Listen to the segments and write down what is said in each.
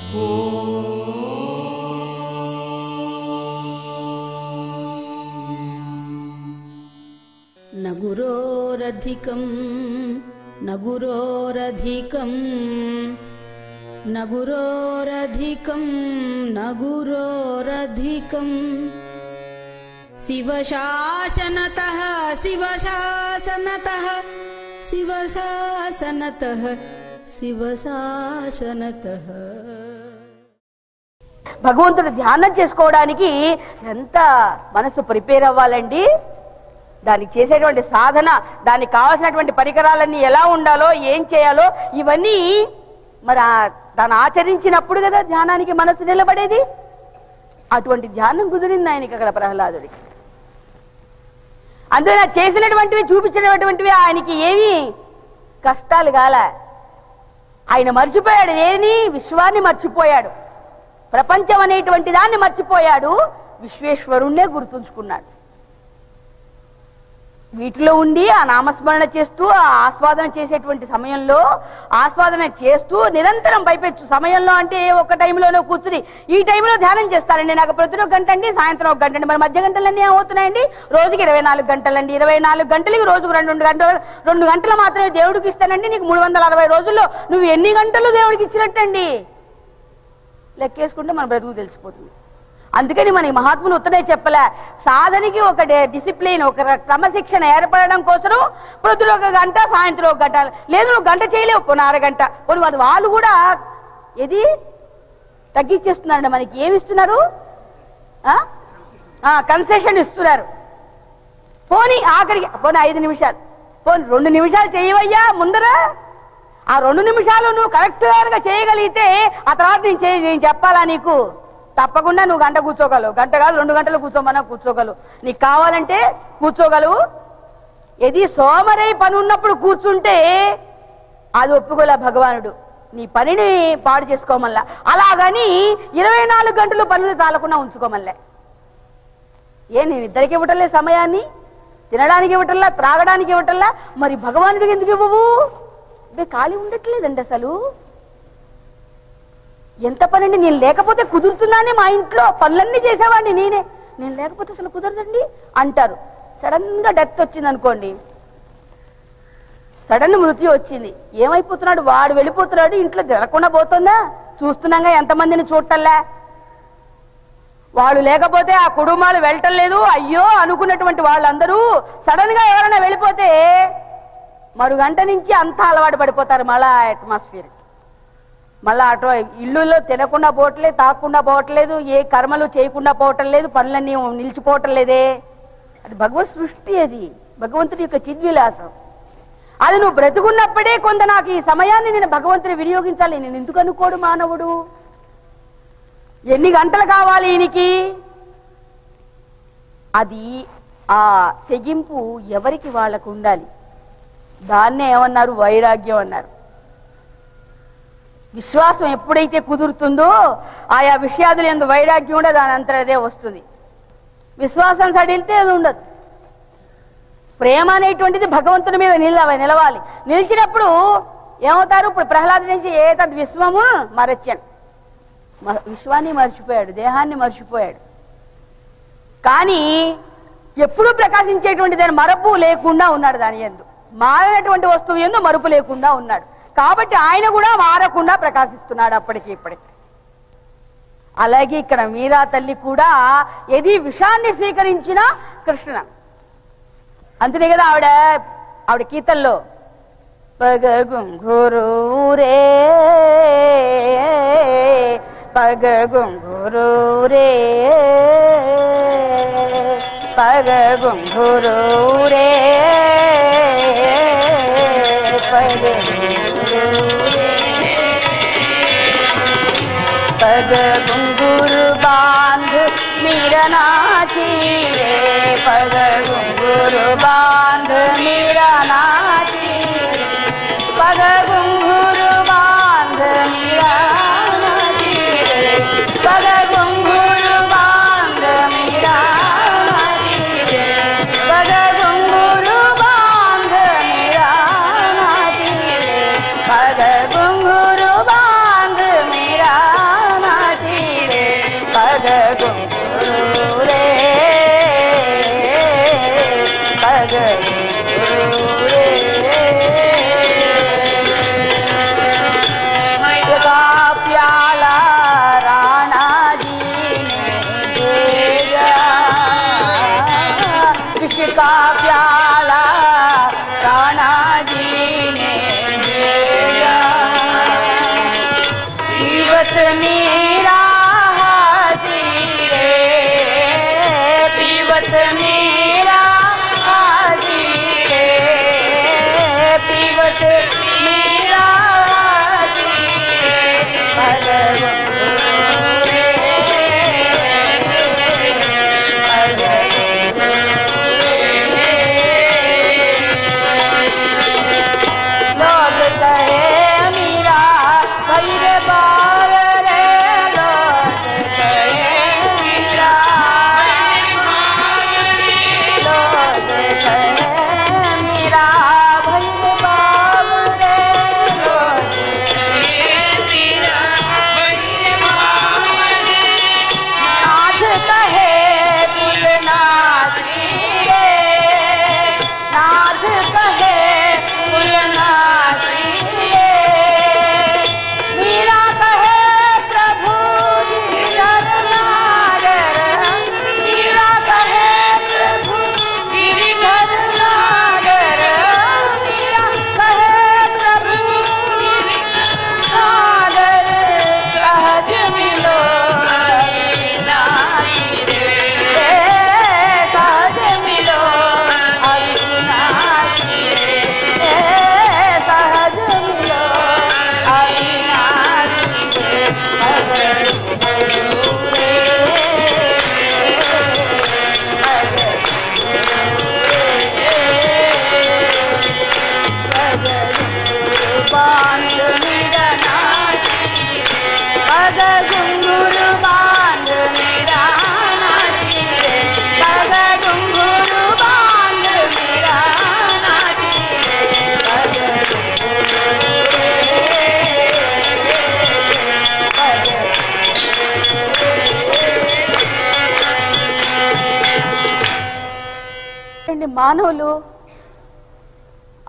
न गुरोरधिकं न गुरोरधिकं न गुरोरधिकं न गुरोरधिकं शिवशासनतः शिवशासनतः शिवशासनतः शिवशासनतः. భగవంతుడు ధ్యానం చేసుకోవడానికి ఎంత మనసు ప్రిపేర్ అవ్వాలండి. దానికి చేసేటువంటి సాధన, దానికి కావాల్సినటువంటి పరికరాలన్నీ ఎలా ఉండాలో, ఏం చేయాలో, ఇవన్నీ మరి దాన్ని ఆచరించినప్పుడు కదా ధ్యానానికి మనసు నిలబడేది. అటువంటి ధ్యానం కుదిరింది ఆయనకి అక్కడ ప్రహ్లాదుడికి. అందువల్ల చేసినటువంటివి, చూపించినటువంటివి ఆయనకి ఏమీ కష్టాలు కాల. ఆయన మర్చిపోయాడు. ఏని? విశ్వాన్ని మర్చిపోయాడు. ప్రపంచం అనేటువంటి దాన్ని మర్చిపోయాడు. విశ్వేశ్వరుణ్ణే గుర్తుంచుకున్నాడు. వీటిలో ఉండి ఆ నామస్మరణ చేస్తూ, ఆ ఆస్వాదన చేసేటువంటి సమయంలో ఆస్వాదన చేస్తూ నిరంతరం పైపెచ్చు సమయంలో అంటే ఒక టైంలోనే కూర్చుని ఈ టైంలో ధ్యానం చేస్తారండి. నాకు ప్రతి ఒక్క గంట అండి, సాయంత్రం ఒక గంట అండి. మరి మధ్య గంటలన్నీ ఏమవుతున్నాయండి? రోజుకి 24 గంటలండి. 24 గంటలకి రోజుకు 2 గంటలు మాత్రమే దేవుడికి ఇస్తానండి. నీకు 360 రోజుల్లో నువ్వు ఎన్ని గంటలు దేవుడికి ఇచ్చినట్టండి? లెక్కేసుకుంటే మన బ్రతుకు తెలిసిపోతుంది. అందుకని మన మహాత్ములు ఉత్తనే చెప్పలే, సాధనకి ఒక డిసిప్లిన్, ఒక క్రమశిక్షణ ఏర్పడడం కోసం ప్రొద్దున 1 గంట, సాయంత్రం 1 గంట. లేదు నువ్వు గంట చేయలేవు, పోనీ 1/2 గంట. పోనీ వాళ్ళు కూడా ఏది తగ్గించేస్తున్నారండి. మనకి ఏమి ఇస్తున్నారు? కన్సెషన్ ఇస్తున్నారు. పోనీ ఆఖరికి పోనీ 5 నిమిషాలు, పోనీ 2 నిమిషాలు చేయవయ్యా ముందర. ఆ 2 నిమిషాలు నువ్వు కరెక్ట్గా చేయగలిగితే ఆ తర్వాత నేను చెప్పాలా నీకు? తప్పకుండా నువ్వు గంట కూర్చోగలవు. గంట కాదు 2 గంటలు కూర్చోమన్నా కూర్చోగలవు. నీకు కావాలంటే కూర్చోగలవు. ఏది సోమరై పని ఉన్నప్పుడు కూర్చుంటే అది ఒప్పుకోలే భగవానుడు. నీ పనిని పాడు చేసుకోమల్లా. అలాగని 24 గంటలు పనులు చాలకుండా ఉంచుకోమల్లే. నేను ఇద్దరికి ఇవ్వటంలే సమయాన్ని, తినడానికి ఇవ్వటల్లా, త్రాగడానికి ఇవ్వటల్లా, మరి భగవానుడికి ఎందుకు ఇవ్వవు? ఖాళీ ఉండట్లేదండి అసలు. ఎంత పనండి. నేను లేకపోతే కుదురుతున్నానే, మా ఇంట్లో పనులన్నీ చేసేవాడిని నేనే, నేను లేకపోతే అసలు కుదరదండి అంటారు. సడన్ గా డెత్ వచ్చింది అనుకోండి, సడన్ మృత్యు వచ్చింది, ఏమైపోతున్నాడు? వాడు వెళ్ళిపోతున్నాడు, ఇంట్లో జరగకుండా పోతుందా? చూస్తున్నాగా ఎంతమందిని చూడటంలే. వాళ్ళు లేకపోతే ఆ కుటుంబాలు వెళ్ళటం లేదు. అయ్యో అనుకున్నటువంటి వాళ్ళందరూ సడన్ గా ఎవరైనా వెళ్ళిపోతే మరు గంట నుంచి అంతా అలవాటు పడిపోతారు మళ్ళా అట్మాస్ఫియర్. మళ్ళా అటు ఇళ్ళులో తినకుండా పోవట్లేదు, తాకుండా పోవట్లేదు, ఏ కర్మలు చేయకుండా పోవటం లేదు, పనులన్నీ నిలిచిపోవటం లేదే. అది భగవత్ సృష్టి, అది భగవంతుడి యొక్క చిద్విలాసం. అది నువ్వు బ్రతుకున్నప్పుడే కొంత నాకు ఈ సమయాన్ని నేను భగవంతుని వినియోగించాలి. నేను ఎందుకు అనుకోడు మానవుడు? ఎన్ని గంటలు కావాలి ఈయనకి? అది ఆ తెగింపు ఎవరికి వాళ్ళకు ఉండాలి. దాన్నే ఏమన్నారు? వైరాగ్యం అన్నారు. విశ్వాసం ఎప్పుడైతే కుదురుతుందో ఆయా విషయాదులు ఎందు వైరాగ్యం కూడా దాని అంతా అదే వస్తుంది. విశ్వాసం సడిలితే అది ఉండదు. ప్రేమ అనేటువంటిది భగవంతుని మీద నిలవాలి. నిలిచినప్పుడు ఏమవుతారు? ఇప్పుడు ప్రహ్లాదు నుంచి ఏతద్ విశ్వము మరచన్, విశ్వాన్ని మర్చిపోయాడు, దేహాన్ని మర్చిపోయాడు. కానీ ఎప్పుడూ ప్రకాశించేటువంటి దాని మరపు లేకుండా ఉన్నాడు. దాని యందు మారినటువంటి వస్తువు యందు మరుపు లేకుండా ఉన్నాడు. కాబట్టి ఆయన కూడా మారకుండా ప్రకాశిస్తున్నాడు అప్పటికి ఇప్పటికి. అలాగే ఇక్కడ మీరా తల్లి కూడా ఏది విషాన్ని స్వీకరించిన కృష్ణ. అంతనే కదా ఆవిడ కీర్తనలో పగగుంగురూరే పగగుంగురూరే పగగుంగురూరే पग घुंघरू बांध मीरा नाची रे, पग घुंघरू बांध मीरा नाची, पग घुंघरू बांध मीरा नाची रे, पग घुंघरू बांध मीरा नाची रे, पग घुंघरू बांध मीरा नाची रे, पग घुंघरू बांध मीरा मीरा हसी रे, पीवत मीरा हसी रे, पीवत मीरा हसी रे, भगवान మానవులు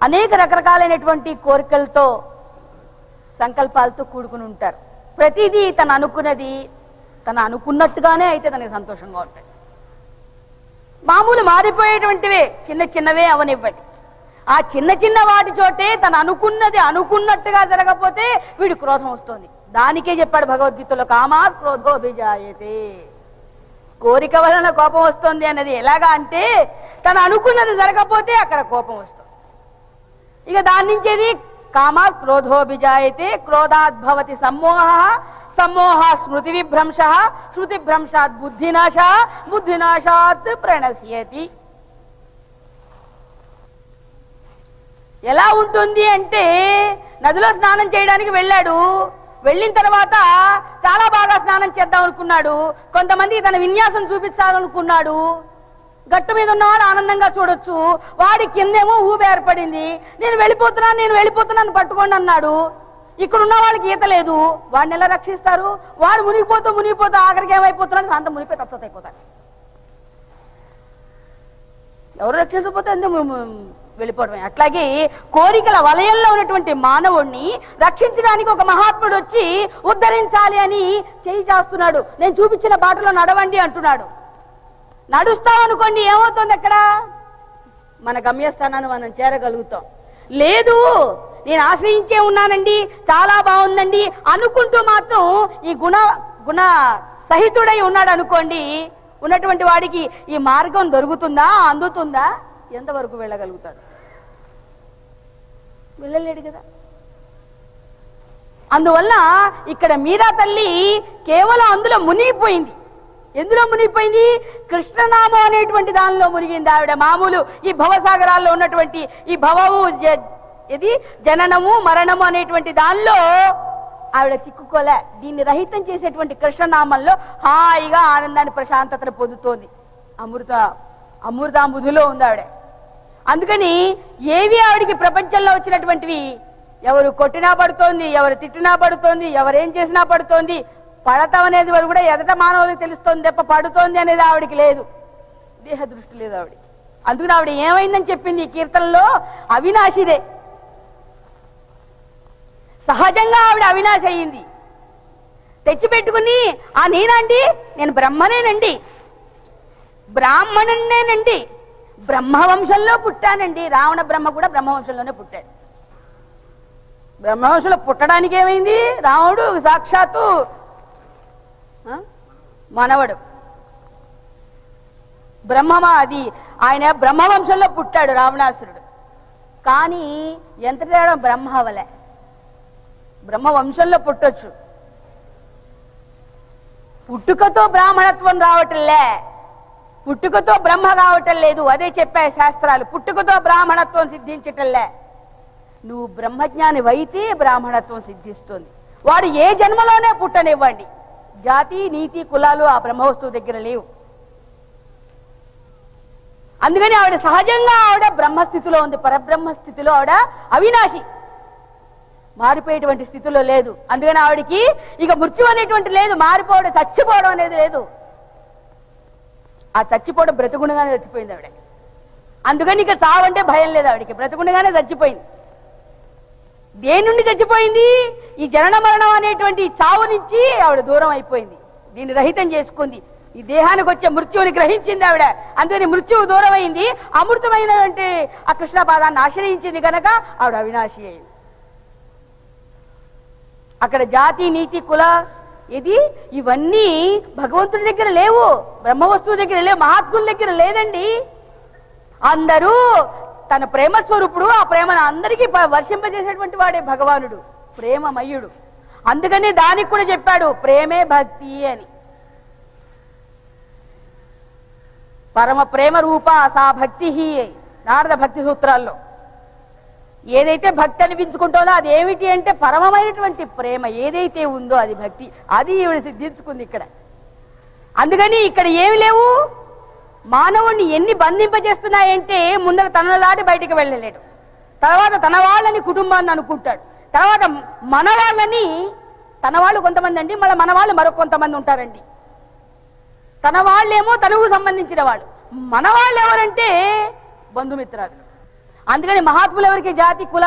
అనేక రకరకాలైనటువంటి కోరికలతో సంకల్పాలతో కూడుకుని ఉంటారు. ప్రతిదీ తను అనుకున్నది తను అనుకున్నట్టుగానే అయితే తనకి సంతోషంగా ఉంటాయి. మామూలు మారిపోయేటువంటివే చిన్న చిన్నవే అవనివ్వండి, ఆ చిన్న చిన్న వాటి చోటే తను అనుకున్నది అనుకున్నట్టుగా జరగకపోతే వీడి క్రోధం వస్తుంది. దానికే చెప్పాడు భగవద్గీతలో, కామాత్ క్రోధోభిజాయతే. కోరిక వలన కోపం వస్తుంది అన్నది ఎలాగా అంటే తను అనుకున్నది జరగకపోతే అక్కడ కోపం వస్తుంది. ఇక దాని నుంచేది కామాత్ క్రోధోభిజాయతే, క్రోధాత్ భవతి సమ్మోహ, సమ్మోహ స్మృతి విభ్రంశ, స్మృతి భ్రంశాత్ బుద్ధినాశ, బుద్ధినాశాత్ ప్రణశ్యతి. ఎలా ఉంటుంది అంటే నదిలో స్నానం చేయడానికి వెళ్ళాడు, వెళ్ళిన తర్వాత చాలా బాగా స్నానం చేద్దాం అనుకున్నాడు, కొంతమంది తన విన్యాసం చూపించాలనుకున్నాడు. గట్టు మీద ఉన్నవాడు ఆనందంగా చూడొచ్చు, వాడి కిందేమో ఊబి ఏర్పడింది. నేను వెళ్ళిపోతున్నాను పట్టుకోండి అన్నాడు. ఇక్కడ ఉన్న వాళ్ళకి ఈత లేదు, వాడిని ఎలా రక్షిస్తారు? వాడు మునిగిపోతూ ఆఖరికి ఏమైపోతున్నాడు, శాంతం మునిగిపోయి తచ్చతైపోతాడు. ఎవరు రక్షించకపోతే అంతే వెళ్ళిపోవడమే. అట్లాగే కోరికల వలయంలో ఉన్నటువంటి మానవుడిని రక్షించడానికి ఒక మహాత్ముడు వచ్చి ఉద్ధరించాలి అని చేయి చేస్తున్నాడు. నేను చూపించిన బాటలో నడవండి అంటున్నాడు. నడుస్తాం అనుకోండి, ఏమవుతుంది అక్కడ? మన గమ్యస్థానాన్ని మనం చేరగలుగుతాం. లేదు నేను ఆశ్రయించే ఉన్నానండి, చాలా బాగుందండి అనుకుంటూ మాత్రం ఈ గుణ సహితుడై ఉన్నాడు అనుకోండి, ఉన్నటువంటి వాడికి ఈ మార్గం దొరుకుతుందా, అందుతుందా? ఎంతవరకు వెళ్ళగలుగుతాడు? వెళ్ళలేడు కదా. అందువల్ల ఇక్కడ మీరా తల్లి కేవలం అందులో మునిగిపోయింది. ఎందులో మునిగిపోయింది? కృష్ణనామం అనేటువంటి దానిలో మునిగింది ఆవిడ. మామూలు ఈ భవసాగరాల్లో ఉన్నటువంటి ఈ భవము, ఇది జననము మరణము అనేటువంటి దానిలో ఆవిడ చిక్కుకోలే. దీన్ని రహితం చేసేటువంటి కృష్ణనామంలో హాయిగా ఆనందాన్ని, ప్రశాంతతను పొందుతోంది. అమృతాంబుధిలో ఉంది ఆవిడ. అందుకని ఏవి ఆవిడికి ప్రపంచంలో వచ్చినటువంటివి, ఎవరు కొట్టినా పడుతోంది, ఎవరు తిట్టినా పడుతోంది, ఎవరేం చేసినా పడుతోంది. పడతాం అనేది వారు కూడా ఎదట మానవులకు తెలుస్తోంది తప్ప పడుతోంది అనేది ఆవిడికి లేదు, దేహ దృష్టి లేదు ఆవిడికి. అందుకని ఆవిడ ఏమైందని చెప్పింది ఈ కీర్తనలో, అవినాశిదే. సహజంగా ఆవిడ అవినాశి అయ్యింది. తెచ్చిపెట్టుకుని నేనండి, నేను బ్రహ్మనేనండి, బ్రాహ్మణున్నేనండి, బ్రహ్మవంశంలో పుట్టానండి. రావణ బ్రహ్మ కూడా బ్రహ్మవంశంలోనే పుట్టాడు. బ్రహ్మవంశంలో పుట్టడానికి ఏమైంది? రావణుడు సాక్షాత్తు మనవడు. బ్రహ్మమా అది ఆయన బ్రహ్మవంశంలో పుట్టాడు రావణాసురుడు. కానీ ఎంత తేడా, బ్రహ్మ అవలే. బ్రహ్మ వంశంలో పుట్టొచ్చు, పుట్టుకతో బ్రాహ్మణత్వం రావటంలే, పుట్టుకతో బ్రహ్మ కావటం లేదు. అదే చెప్పాయి శాస్త్రాలు, పుట్టుకతో బ్రాహ్మణత్వం సిద్ధించటంలే. నువ్వు బ్రహ్మజ్ఞాని అయితే బ్రాహ్మణత్వం సిద్ధిస్తుంది. వాడు ఏ జన్మలోనే పుట్టనివ్వండి, జాతి నీతి కులాలు ఆ బ్రహ్మవస్తువు దగ్గర లేవు. అందుకని ఆవిడ సహజంగా ఆవిడ బ్రహ్మస్థితిలో ఉంది, పరబ్రహ్మ స్థితిలో ఆవిడ అవినాశి, మారిపోయేటువంటి స్థితిలో లేదు. అందుకని ఆవిడికి ఇక మృత్యు అనేటువంటి లేదు, మారిపోవడం చచ్చిపోవడం అనేది లేదు. ఆ చచ్చిపోవడం బ్రతుకుండగానే చచ్చిపోయింది ఆవిడ. అందుకని ఇక చావంటే భయం లేదు ఆవిడికి, బ్రతుకుండగానే చచ్చిపోయింది. దేని నుండి చచ్చిపోయింది? ఈ జనన మరణం అనేటువంటి చావు నుంచి ఆవిడ దూరం అయిపోయింది, దీన్ని రహితం చేసుకుంది. ఈ దేహానికి వచ్చే మృత్యువుని గ్రహించింది ఆవిడ. అందుకని మృత్యువు దూరం అయింది, అమృతమైనటువంటి ఆ కృష్ణ పాదాన్ని ఆశ్రయించింది కనుక ఆవిడ అవినాశి అయింది. అక్కడ జాతి నీతి కుల ఇది ఇవన్నీ భగవంతుడి దగ్గర లేవు, బ్రహ్మ వస్తువు దగ్గర లేవు, మహాత్ముల దగ్గర లేదండి. అందరూ తన ప్రేమ స్వరూపుడు, ఆ ప్రేమను అందరికీ వర్షింపజేసేటువంటి వాడే భగవానుడు, ప్రేమమయుడు. అందుకని దానికి కూడా చెప్పాడు ప్రేమే భక్తి అని. పరమ ప్రేమ రూప సా భక్తి నారద భక్తి సూత్రాల్లో ఏదైతే భక్తి అనిపించుకుంటుందో అది ఏమిటి అంటే పరమమైనటువంటి ప్రేమ ఏదైతే ఉందో అది భక్తి. అది ఈవిడ సిద్ధించుకుంది ఇక్కడ. అందుకని ఇక్కడ ఏమి లేవు, మానవుణ్ణి ఎన్ని బంధింపజేస్తున్నాయంటే ముందర తనను దాటి బయటికి వెళ్ళలేడు, తర్వాత తన వాళ్ళని కుటుంబాన్ని అనుకుంటాడు, తర్వాత మన వాళ్ళని, తన వాళ్ళు కొంతమంది అండి, మళ్ళీ మన వాళ్ళు మరొక కొంతమంది ఉంటారండి. తన వాళ్ళేమో తనకు సంబంధించిన వాళ్ళు, మన వాళ్ళు ఎవరంటే బంధుమిత్రాదులు. అందుకని మహాత్ములు ఎవరికి జాతి కుల.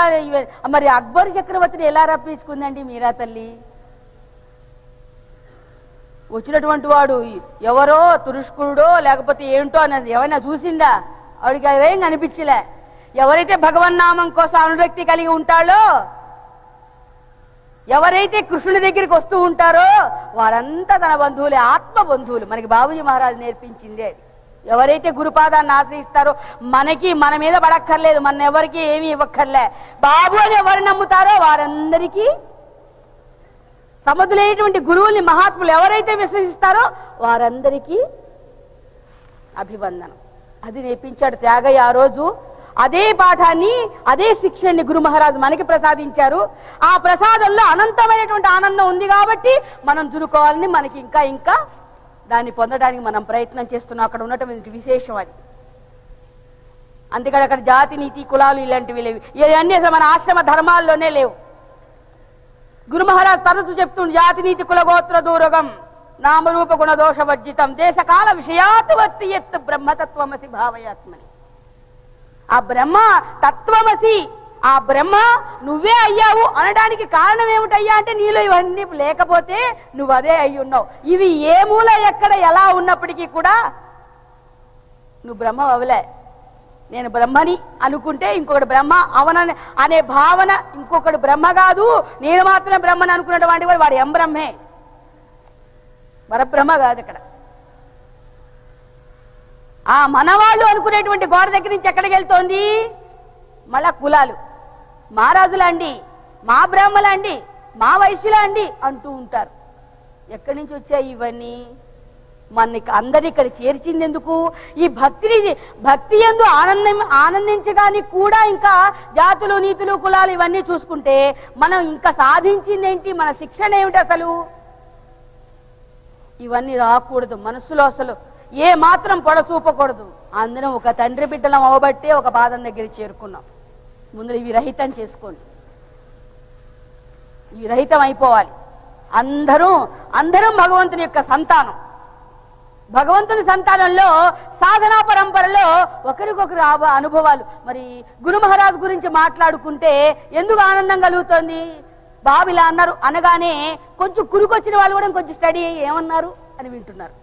మరి అక్బర్ చక్రవర్తిని ఎలా రప్పించుకుందండి మీరా తల్లి? వచ్చినటువంటి వాడు ఎవరో తురుష్కుడో లేకపోతే ఏంటో అన్నది ఎవరైనా చూసిందా? ఆవిడికి అవేం కనిపించలే. ఎవరైతే భగవన్నామం కోసం అనురక్తి కలిగి ఉంటాడో, ఎవరైతే కృష్ణుని దగ్గరికి వస్తూ ఉంటారో వారంతా తన బంధువులే, ఆత్మ బంధువులు. మనకి బాబుజీ మహారాజు నేర్పించిందే అది. ఎవరైతే గురుపాదాన్ని ఆశ్రయిస్తారో మనకి మన మీద పడక్కర్లేదు, మన ఎవరికి ఏమీ ఇవ్వక్కర్లే. బాబు అని ఎవరు నమ్ముతారో వారందరికీ సమర్థులైనటువంటి గురువుల్ని మహాత్ములు ఎవరైతే విశ్వసిస్తారో వారందరికీ అభివందనం. అది నేర్పించాడు త్యాగయ్య ఆ రోజు. అదే పాఠాన్ని, అదే శిక్షణని గురు మహారాజు మనకి ప్రసాదించారు. ఆ ప్రసాదంలో అనంతమైనటువంటి ఆనందం ఉంది కాబట్టి మనం చురుకోవాలని, మనకి ఇంకా ఇంకా దాన్ని పొందడానికి మనం ప్రయత్నం చేస్తున్నాం. అక్కడ ఉన్నటువంటి విశేషం అది. అందుకని అక్కడ జాతి నీతి కులాలు ఇలాంటివి లేవు. ఇవన్నీ అసలు మన ఆశ్రమ ధర్మాల్లోనే లేవు. గురు మహారాజ్ తరచు చెప్తుండే జాతి నీతి కుల గోత్ర దూరగం నామరూప గుణ దోష వర్జితం దేశకాల విషయాత్ వర్తి ఎత్ బ్రహ్మతత్వమసి భావయాత్మని. ఆ బ్రహ్మ తత్వమసి, ఆ బ్రహ్మ నువ్వే అయ్యావు అనడానికి కారణం ఏమిటయ్యా అంటే నీలో ఇవన్నీ లేకపోతే నువ్వు అదే అయ్యి ఉన్నావు. ఇవి ఏ మూల ఎక్కడ ఎలా ఉన్నప్పటికీ కూడా నువ్వు బ్రహ్మ అవలే. నేను బ్రహ్మని అనుకుంటే ఇంకొకటి బ్రహ్మ అవనని అనే భావన, ఇంకొకటి బ్రహ్మ కాదు నేను మాత్రమే బ్రహ్మని అనుకున్నటువంటి వాడు ఎం బ్రహ్మే, మరబ్రహ్మ కాదు. ఇక్కడ ఆ మనవాళ్ళు అనుకునేటువంటి గోడ దగ్గర నుంచి ఎక్కడికి వెళ్తోంది? మళ్ళా కులాలు, మా రాజులండి, మా బ్రాహ్మలండి, మా వైశ్యులండి అంటూ ఉంటారు. ఎక్కడి నుంచి వచ్చాయి ఇవన్నీ? మనకి అందరి ఇక్కడ చేర్చింది ఎందుకు? ఈ భక్తి యందు ఆనందించడానికి కూడా ఇంకా జాతులు నీతులు కులాలు ఇవన్నీ చూసుకుంటే మనం ఇంకా సాధించింది ఏంటి? మన శిక్షణ ఏమిటి అసలు? ఇవన్నీ రాకూడదు మనస్సులో, అసలు ఏ మాత్రం పొడచూపకూడదు. అందరం ఒక తండ్రి బిడ్డలం అవబట్టే ఒక పాదం దగ్గర చేరుకున్నాం. ముందు ఇవి రహితం చేసుకోండి, ఇవి రహితం అయిపోవాలి. అందరం భగవంతుని యొక్క సంతానం. భగవంతుని సంతానంలో సాధనా పరంపరలో ఒకరికొకరు అనుభవాలు. మరి గురు మహారాజ్ గురించి మాట్లాడుకుంటే ఎందుకు ఆనందం కలుగుతుంది? బాబు ఇలా అన్నారు అనగానే కొంచెం కురుకొచ్చిన వాళ్ళు కూడా కొంచెం స్టడీ అయ్యి ఏమన్నారు అని వింటున్నారు.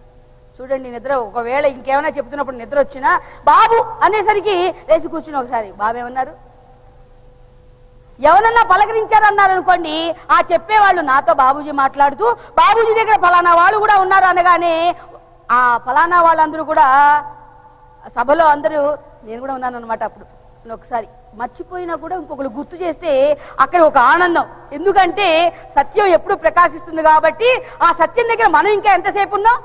చూడండి, నిద్ర ఒకవేళ ఇంకేమైనా చెప్తున్నప్పుడు నిద్ర వచ్చినా బాబు అనేసరికి లేచి కూర్చుని ఒకసారి బాబు ఏమన్నారు, ఎవరన్నా పలకరించారన్నారు అనుకోండి, ఆ చెప్పేవాళ్ళు నాతో బాబూజీ మాట్లాడుతూ బాబూజీ దగ్గర ఫలానా వాళ్ళు కూడా ఉన్నారు అనగానే ఆ ఫలానా వాళ్ళందరూ కూడా సభలో అందరూ నేను కూడా ఉన్నాను అనమాట. అప్పుడు ఒకసారి మర్చిపోయినా కూడా ఇంకొకరు గుర్తు చేస్తే అక్కడ ఒక ఆనందం. ఎందుకంటే సత్యం ఎప్పుడు ప్రకాశిస్తుంది కాబట్టి ఆ సత్యం దగ్గర మనం ఇంకా ఎంతసేపు ఉన్నాం,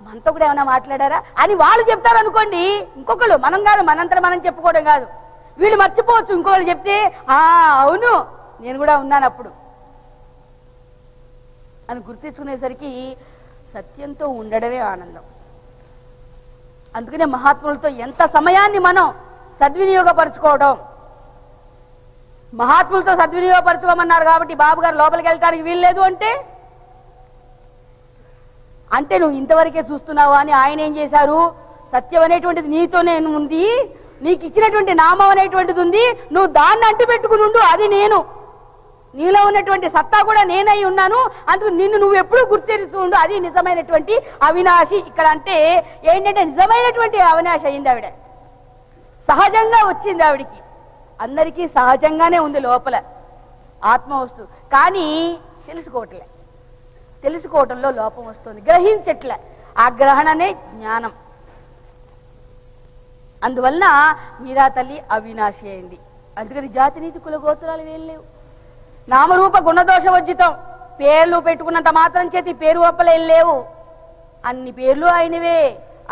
మనతో కూడా ఏమైనా మాట్లాడారా అని వాళ్ళు చెప్తారు అనుకోండి. ఇంకొకరు, మనం కాదు, మనంతా మనం చెప్పుకోవడం కాదు. వీళ్ళు మర్చిపోవచ్చు, ఇంకోళ్ళు చెప్తే అవును నేను కూడా ఉన్నాను అప్పుడు అని గుర్తించుకునేసరికి సత్యంతో ఉండడమే ఆనందం. అందుకనే మహాత్ములతో ఎంత సమయాన్ని మనం సద్వినియోగపరచుకోవడం. మహాత్ములతో సద్వినియోగపరచుకోమన్నారు కాబట్టి బాబు గారు లోపలికి వెళ్ళటానికి వీల్లేదు అంటే నువ్వు ఇంతవరకే చూస్తున్నావా అని ఆయన ఏం చేశారు, సత్యం అనేటువంటిది నీతోనే ఉంది, నీకు ఇచ్చినటువంటి నామం అనేటువంటిది ఉంది, నువ్వు దాన్ని అంటు పెట్టుకుని ఉండు, అది నేను, నీలో ఉన్నటువంటి సత్తా కూడా నేనై ఉన్నాను, అందుకు నిన్ను నువ్వు ఎప్పుడూ గుర్తిస్తూ ఉండు, అది నిజమైనటువంటి అవినాశి. ఇక్కడ అంటే ఏంటంటే నిజమైనటువంటి అవినాశి అయింది ఆవిడ, సహజంగా వచ్చింది ఆవిడికి. అందరికీ సహజంగానే ఉంది లోపల ఆత్మ వస్తువు, కానీ తెలుసుకోవటంలో లోపం వస్తుంది, గ్రహించట్లే. ఆ గ్రహణనే జ్ఞానం. అందువలన మీరా తల్లి అవినాశి అయింది. అందుకని జాతినీతి కులగోత్రాలు ఏం లేవు, నామరూప గుణదోష వర్జితం. పేర్లు పెట్టుకున్నంత మాత్రం చేతి పేరు ఒప్పలేం లేవు. అన్ని పేర్లు ఆయనవే,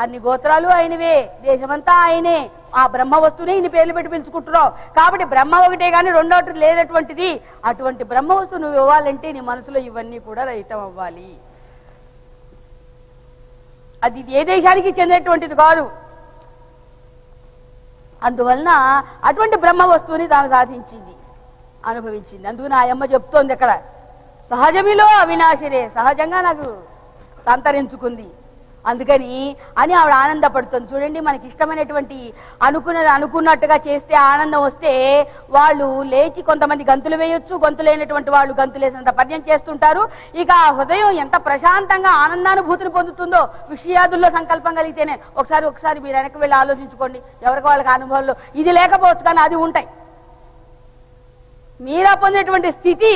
అన్ని గోత్రాలు ఆయనవే, దేశమంతా ఆయనే. ఆ బ్రహ్మ వస్తువునే ఇన్ని పేర్లు పెట్టి పిలుచుకుంటున్నావు కాబట్టి బ్రహ్మ ఒకటే కానీ రెండోటి లేనటువంటిది. అటువంటి బ్రహ్మ వస్తువు నువ్వు ఇవ్వాలంటే నీ మనసులో ఇవన్నీ కూడా రహితం అవ్వాలి. అది ఏ దేశానికి చెందినటువంటిది కాదు. అందువలన అటువంటి బ్రహ్మ వస్తువుని తాను సాధించింది, అనుభవించింది. అందుకు నా అమ్మ చెప్తోంది అక్కడ, సహజమిలో అవినాశిరే, సహజంగా నాకు సంతరించుకుంది అందుకని అని ఆవిడ ఆనందపడుతుంది. చూడండి, మనకి ఇష్టమైనటువంటి అనుకున్నట్టుగా చేస్తే ఆనందం వస్తే వాళ్ళు లేచి కొంతమంది గంతులు వేయొచ్చు, గొంతు లేనటువంటి వాళ్ళు గంతులేసినంత పద్యం చేస్తుంటారు. ఇక ఆ హృదయం ఎంత ప్రశాంతంగా ఆనందానుభూతిని పొందుతుందో విషయాదుల్లో సంకల్పం కలిగితేనే. ఒకసారి మీరు వెనక్కి వెళ్ళి ఆలోచించుకోండి, ఎవరికి వాళ్ళకి అనుభవాల్లో ఇది లేకపోవచ్చు కానీ అది ఉంటాయి. మీరా పొందేటువంటి స్థితి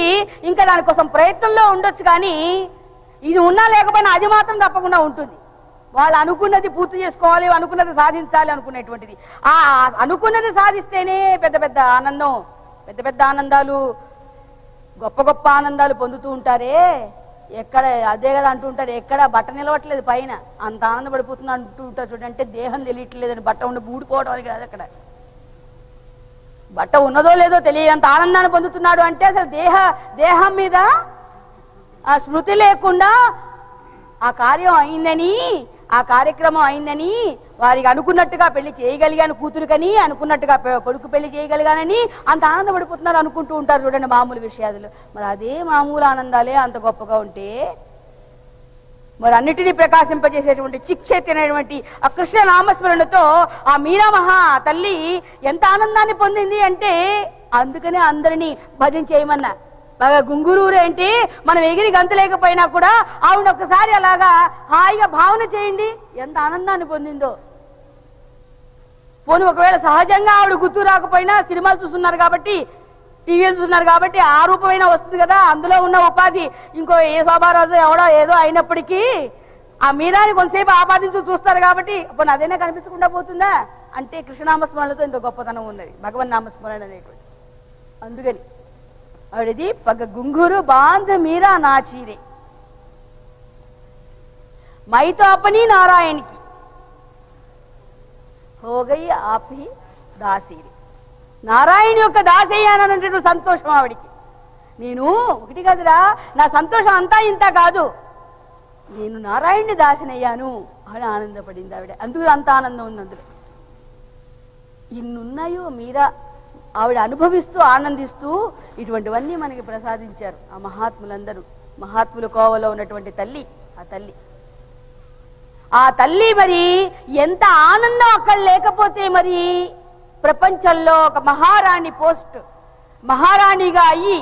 ఇంకా దానికోసం ప్రయత్నంలో ఉండొచ్చు, కానీ ఇది ఉన్నా లేకపోయినా అది మాత్రం తప్పకుండా ఉంటుంది. వాళ్ళు అనుకున్నది పూర్తి చేసుకోవాలి, అనుకున్నది సాధించాలి అనుకునేటువంటిది. ఆ అనుకున్నది సాధిస్తేనే పెద్ద పెద్ద ఆనందం, పెద్ద పెద్ద ఆనందాలు, గొప్ప గొప్ప ఆనందాలు పొందుతూ ఉంటారే. ఎక్కడ అదే కదా అంటూ ఉంటారు, ఎక్కడ బట్ట నిలవట్లేదు పైన అంత ఆనందపడిపోతుంది అంటూ ఉంటారు. చూడంటే దేహం తెలియట్లేదని, బట్ట ఉండి ఊడిపోవడం అని కాదు, అక్కడ బట్ట ఉన్నదో లేదో తెలియంత ఆనందాన్ని పొందుతున్నాడు అంటే అసలు దేహం మీద ఆ స్మృతి లేకుండా ఆ కార్యం అయిందని, ఆ కార్యక్రమం అయిందని, వారికి అనుకున్నట్టుగా పెళ్లి చేయగలిగాను కూతురుకని, అనుకున్నట్టుగా కొడుకు పెళ్లి చేయగలిగానని అంత ఆనందపడిపోతున్నారు అనుకుంటూ ఉంటారు. చూడండి మామూలు విషయాలు. మరి అదే మామూలు ఆనందాలే అంత గొప్పగా ఉంటే మరి అన్నిటినీ ప్రకాశింపజేసేటువంటి చిక్షేతి అనేటువంటి ఆ కృష్ణ నామస్మరణతో ఆ మీరా మహా తల్లి ఎంత ఆనందాన్ని పొందింది అంటే అందుకనే అందరినీ భజన చేయమన్నా. బాగా గుంగురూరు అంటే మనం ఎగిరి గంతలేకపోయినా కూడా ఆవిడ ఒక్కసారి అలాగా హాయిగా భావన చేయండి, ఎంత ఆనందాన్ని పొందిందో. పోనీ ఒకవేళ సహజంగా ఆవిడ గుర్తు రాకపోయినా సినిమాలు చూస్తున్నారు కాబట్టి, టీవీలు చూస్తున్నారు కాబట్టి ఆ రూపమైనా వస్తుంది కదా, అందులో ఉన్న ఉపాధి ఇంకో ఏ శోభారాజు ఎవడో ఏదో అయినప్పటికీ ఆ మీరాని కొంతసేపు ఆపాదించు చూస్తారు కాబట్టి పోనీ అదైనా కనిపించకుండా పోతుందా అంటే కృష్ణనామస్మరణతో ఇంత గొప్పతనం ఉన్నది భగవన్ నామస్మరణ అనేటువంటి. అందుకని ఆవిడది పగ గుంగురు బాంధ మీరా నాచీరే మైతో అపని నారాయణకి హోగయి ఆపి దాసీరి. నారాయణ యొక్క దాసయ్యానన్నటువంటి సంతోషం ఆవిడికి. నేను ఒకటి కాదురా, నా సంతోషం అంతా ఇంత కాదు, నేను నారాయణుని దాసినయ్యాను అని ఆనందపడింది ఆవిడ. అందుకు అంత ఆనందం ఉంది అందులో. ఇన్నున్నాయో మీరా ఆవిడ అనుభవిస్తూ ఆనందిస్తూ ఇటువంటివన్నీ మనకి ప్రసాదించారు ఆ మహాత్ములందరూ. మహాత్ముల కోవలో ఉన్నటువంటి తల్లి ఆ తల్లి మరి ఎంత ఆనందం అక్కడ లేకపోతే మరి ప్రపంచంలో ఒక మహారాణి పోస్ట్ మహారాణిగా అయ్యి,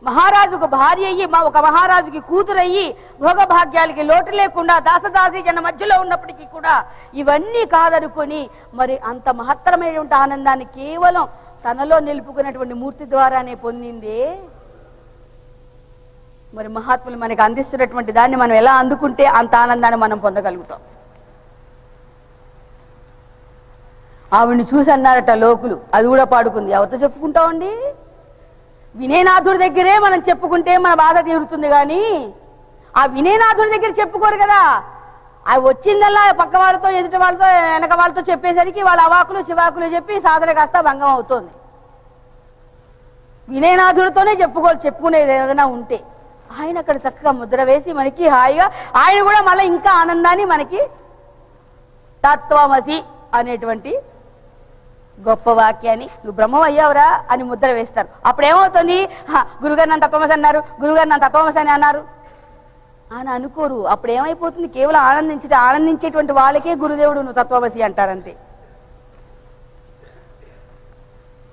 మహారాజుకు భార్య అయ్యి, ఒక మహారాజుకి కూతురయ్యి, భోగభాగ్యాలకి లోటు లేకుండా దాసదాసి జన మధ్యలో ఉన్నప్పటికీ కూడా ఇవన్నీ కాదనుకొని మరి అంత మహత్తరమైనటువంటి ఆనందాన్ని కేవలం తనలో నిలుపుకున్నటువంటి మూర్తి ద్వారానే పొందిందే. మరి మహాత్ములు మనకి అందిస్తున్నటువంటి దాన్ని మనం ఎలా అందుకుంటే అంత ఆనందాన్ని మనం పొందగలుగుతాం. ఆవిడ్ని చూసి అన్నారట లోకులు, అది కూడా పాడుకుంది. ఎవరితో చెప్పుకుంటామండి? వినయనాథుడి దగ్గరే మనం చెప్పుకుంటే మన బాధ తీరుతుంది, కానీ ఆ వినయనాథుడి దగ్గర చెప్పుకోరు కదా. అవి వచ్చిందల్లా పక్క వాళ్ళతో, ఎదుటి వాళ్ళతో, వెనక వాళ్ళతో చెప్పేసరికి వాళ్ళ అవాకులు చివాకులు చెప్పి సాధన కాస్త భంగం అవుతోంది. వినయనాథుడితోనే చెప్పుకునేది ఏదైనా ఉంటే ఆయన అక్కడ చక్కగా ముద్ర వేసి మనకి హాయిగా, ఆయన కూడా మళ్ళీ ఇంకా ఆనందాన్ని మనకి తత్వమసి అనేటువంటి గొప్ప వాక్యాన్ని, నువ్వు బ్రహ్మం అయ్యావురా అని ముద్ర వేస్తారు. అప్పుడు ఏమవుతుంది? గురుగారు నన్ను తత్వమసి అన్నారు, గురుగారు నన్ను తత్వమసి అని అన్నారు అని అనుకోరు. అప్పుడు ఏమైపోతుంది? కేవలం ఆనందించేటువంటి వాళ్ళకే గురుదేవుడు నువ్వు తత్వమసి అంటారంతే.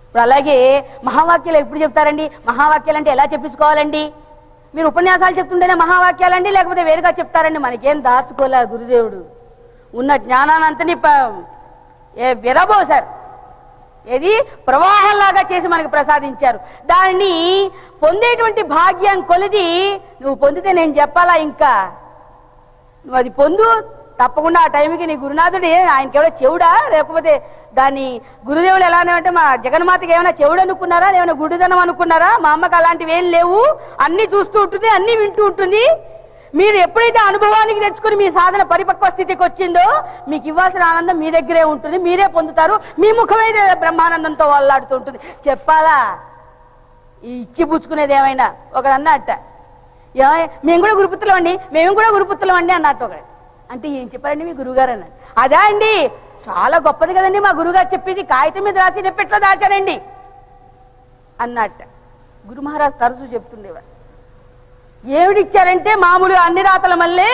ఇప్పుడు అలాగే మహావాక్యాలు ఎప్పుడు చెప్తారండి? మహావాక్యాలు అంటే ఎలా చెప్పించుకోవాలండి? మీరు ఉపన్యాసాలు చెప్తుంటేనే మహావాక్యాలండి, లేకపోతే వేరుగా చెప్తారండి? మనకేం దాచుకోలే గురుదేవుడు. ఉన్న జ్ఞానాన్నంతని విరబోసారు, ఏది ప్రవాహంలాగా చేసి మనకు ప్రసాదించారు. దాన్ని పొందేటువంటి భాగ్యం కొలిది నువ్వు పొందితే నేను చెప్పాలా? ఇంకా నువ్వు అది పొందు తప్పకుండా. ఆ టైంకి నీ గురునాథుడు ఆయనకెవడో చెవుడా? లేకపోతే దాన్ని గురుదేవులు ఎలానంటే మా జగన్మాతకి ఏమైనా చెవుడు అనుకున్నారా? ఏమైనా గుడిదనం అనుకున్నారా? మా అమ్మకి అలాంటివి ఏం లేవు, అన్ని చూస్తూ ఉంటుంది, అన్ని వింటూ ఉంటుంది. మీరు ఎప్పుడైతే అనుభవానికి తెచ్చుకుని మీ సాధన పరిపక్వ స్థితికి వచ్చిందో మీకు ఇవ్వాల్సిన ఆనందం మీ దగ్గరే ఉంటుంది, మీరే పొందుతారు. మీ ముఖమైతే బ్రహ్మానందంతో వల్లాడుతూ ఉంటుంది. చెప్పాలా? ఈ ఇచ్చి పుచ్చుకునేది ఏమైనా? ఒకడు అన్నట్ట, మేము కూడా గురుపుత్రులం అండి, మేము కూడా గురుపుత్రులం అండి అన్నట్టు ఒకడు. అంటే ఏం చెప్పారండి మీ గురువుగారు అన్నారు. అదా అండి, చాలా గొప్పది కదండి మా గురువుగారు చెప్పేది, కాగితం మీద రాసి నెప్పెట్లో దాచారండి అన్నట్ట. గురు మహారాజ్ తరచూ చెప్తుండేవారు. ఏమిడిచ్చారంటే మామూలుగా అన్ని రాతల మళ్ళీ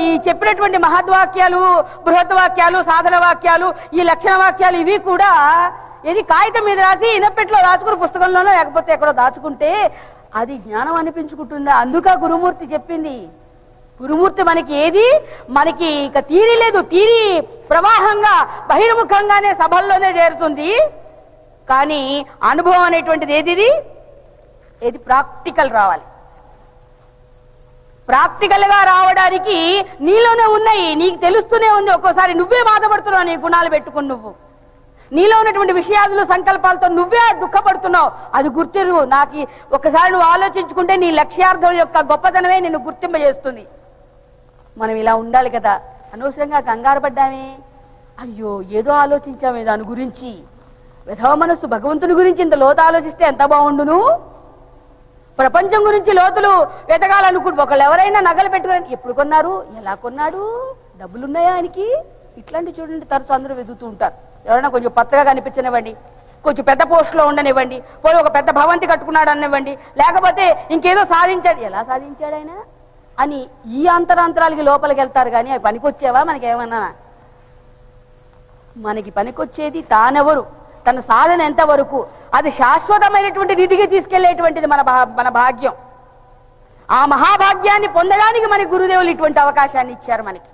ఈ చెప్పినటువంటి మహద్వాక్యాలు, బృహద్వాక్యాలు, సాధన వాక్యాలు, ఈ లక్షణ వాక్యాలు ఇవి కూడా ఏది కాగితం మీద రాసి నెప్పెట్లో దాచుకుని పుస్తకంలోనో లేకపోతే ఎక్కడో దాచుకుంటే అది జ్ఞానం అనిపించుకుంటుందా? అందుక గురుమూర్తి చెప్పింది. గురుమూర్తి మనకి ఏది మనకి ఇక తీరి లేదు, తీరి ప్రవాహంగా బహిర్ముఖంగానే సభల్లోనే చేరుతుంది. కానీ అనుభవం అనేటువంటిది ఏది ప్రాక్టికల్ రావాలి. ప్రాక్టికల్ గా రావడానికి నీలోనే ఉన్నాయి, నీకు తెలుస్తూనే ఉంది. ఒక్కోసారి నువ్వే బాధపడుతున్నావు నీ గుణాలు పెట్టుకుని, నువ్వు నీలో ఉన్నటువంటి విషయాలు సంకల్పాలతో నువ్వే దుఃఖపడుతున్నావు. అది గుర్తిరుగు. నాకు ఒకసారి నువ్వు ఆలోచించుకుంటే నీ లక్ష్యార్థం యొక్క గొప్పతనమే నిన్ను గుర్తింపజేస్తుంది. మనం ఇలా ఉండాలి కదా. అనవసరంగా కంగారు పడ్డామే, అయ్యో ఏదో ఆలోచించామే దాని గురించి. విధవ మనస్సు భగవంతుని గురించి ఇంత లోతు ఆలోచిస్తే ఎంత బాగుండును. ప్రపంచం గురించి లోతులు వెతకాలనుకుంటు ఒకళ్ళు ఎవరైనా నగలు పెట్టుకుని ఎప్పుడు కొన్నారు, ఎలా కొన్నాడు, డబ్బులున్నాయా ఆయనకి, ఇట్లాంటి చూడండి తరచు అందరూ వెతుకుతూ ఉంటారు. ఎవరైనా కొంచెం పచ్చగా కనిపించనివ్వండి, కొంచెం పెద్ద పోస్టులో ఉండనివ్వండి, పోనీ ఒక పెద్ద భవంతి కట్టుకున్నాడు అనివ్వండి, లేకపోతే ఇంకేదో సాధించాడు, ఎలా సాధించాడు ఆయన అని ఈ అంతరాంతరాలకి లోపలికి వెళ్తారు. కానీ అవి పనికొచ్చేవా? మనకేమన్నా మనకి పనికొచ్చేది తానెవరు, తన సాధన ఎంతవరకు, అది శాశ్వతమైనటువంటి నిధికి తీసుకెళ్లేటువంటిది మన భాగ్యం. ఆ మహాభాగ్యాన్ని పొందడానికి మన గురుదేవులు ఇటువంటి అవకాశాన్ని ఇచ్చారు మనకి.